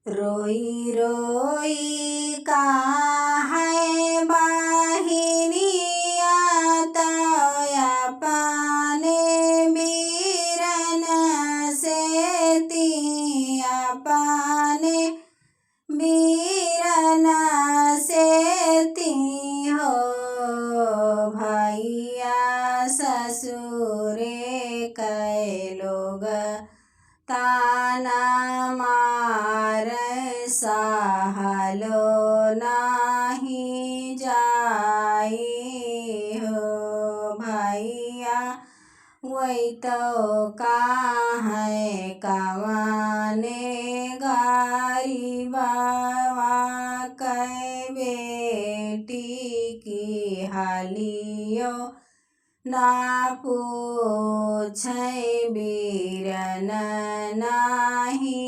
रोई रोई काहे बहिनिया तया पाने बीरन से तिया पाने बीरन से ती हो भैया ससुरे कै लोग ताना मार सहलो नाही जाई हो भैया वही तो काहे कवाने गरीबवा कै बेटी की हालियो ना पूछै बीरन नाही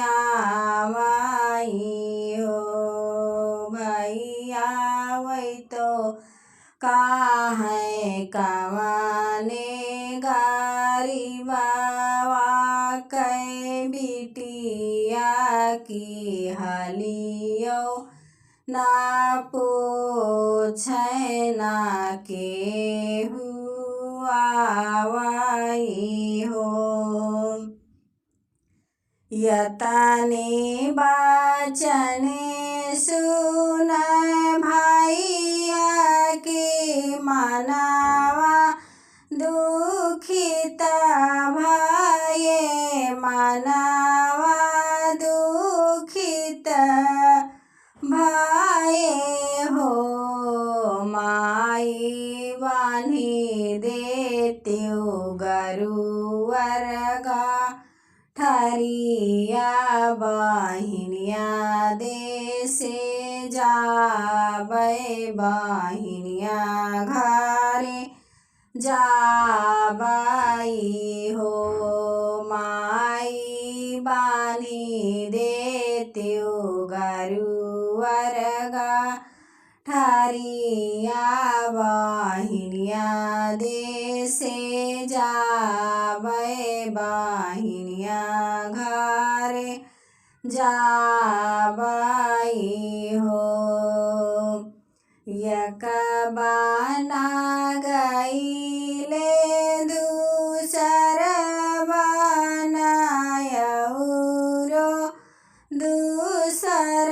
आवाई हो भैया वही तो काहे कवाने गरीबवा कै बिटिया की हालियो ना पूछै ना केहू आवाई हो यतने बचने सुन भैया के मनवा दुखित भये मनवा दुखित भये हो माई बान्ही देत्यो गरुवरगा ठरिया बहिनिया देसे जाबै बहिनिया घरे जाबाई हो माई बानी देत्यो गरुवरगा ठरिया बहिनिया देसे जाबै बहिनिया घरे जाबाई हो यकबाना गईले दूसर बनायौरो दूसर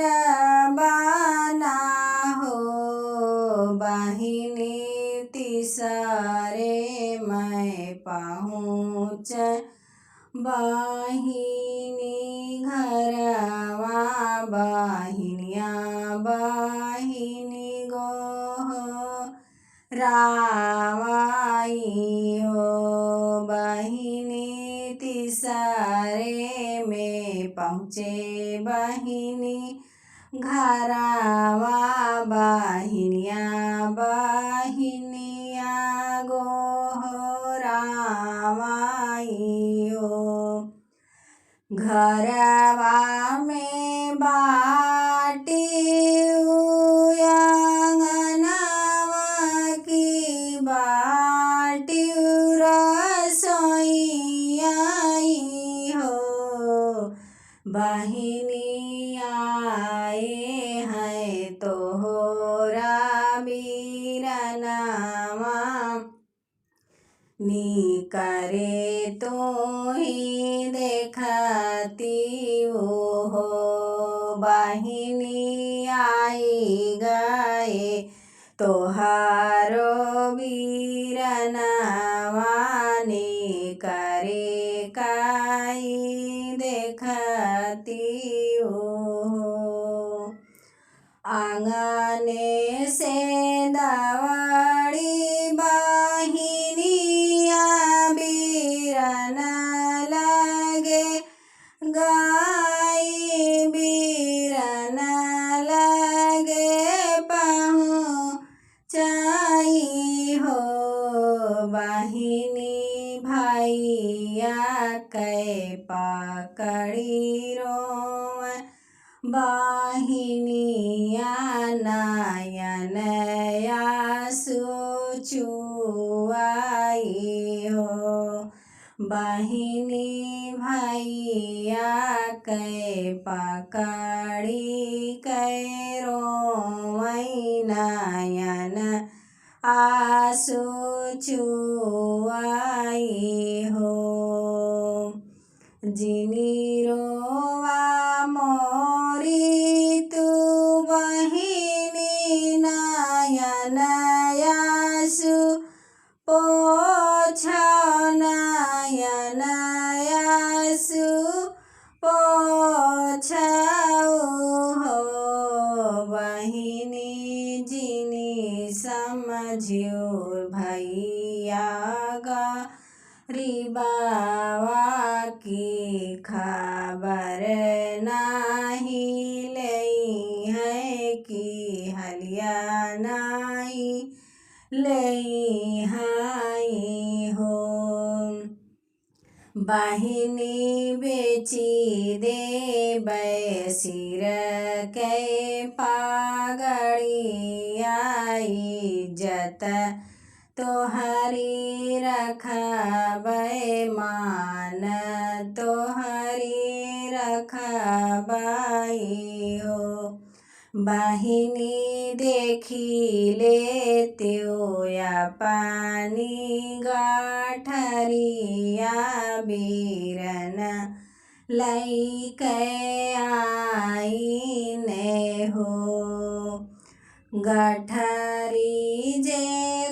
बना हो बहिनी तीसरे मैं पहुँच बहिनी घरवा बहिनिया बहिनी गोह रावाई हो बहिनी तीसरे में पहुँचे बहिनी घरवा बहिनिया बहिनिया गोहरावाई हो घरवा में बाटी आंगनवा की बाटी रसोई हो बहिनी आए हैं तोहरा बीरनवा नी करे तो ही देखती हो बहिनी आई गए तोहारो बीरनवा नी करे काई देखती हो आंगने से दवड़ी बहिनिया बीरन लगे गाई बीरन लगे पहुँचाई हो बहिनी भैया कै पकड़ी रोव बहिनिया नयन आंसू चुआई हो बहिनी भैया कै पकड़ी कै रोवै नयन आंसू चुआई हो। जिनी रोवा मोरी तू बहिनी नयन आंसू पोछ नयन आंसू पोछऊ हो। बहिनी जिनी समझियो भैया गरीबवा की खबर नाही लई है कि हलिया नाही लई हाई हो। बहिनी बेची देबै सिर कै पगड़ी इज्जत तोहरी रखबै मान तोहरी रखबै हो। बहिनी देखी लेत्यो अपनी गठरिया बीरन लैकै आईने हो। गठरी जे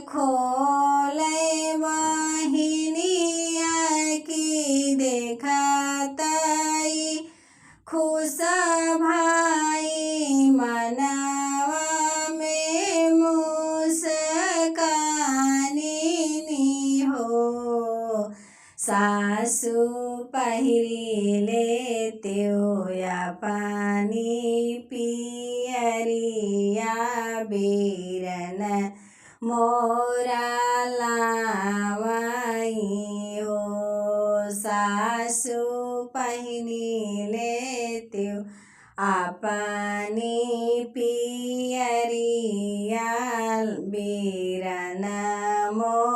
खोलै बहिनिया की देखतई खुश भाई मनवा में मुस्कानी हो। सासु पहिरी लेत्यो अपनी पियरिया बीरन मोरा लावई हो। सासु पहिरी लेत्यो अपनी पियरिया बीरन मोरा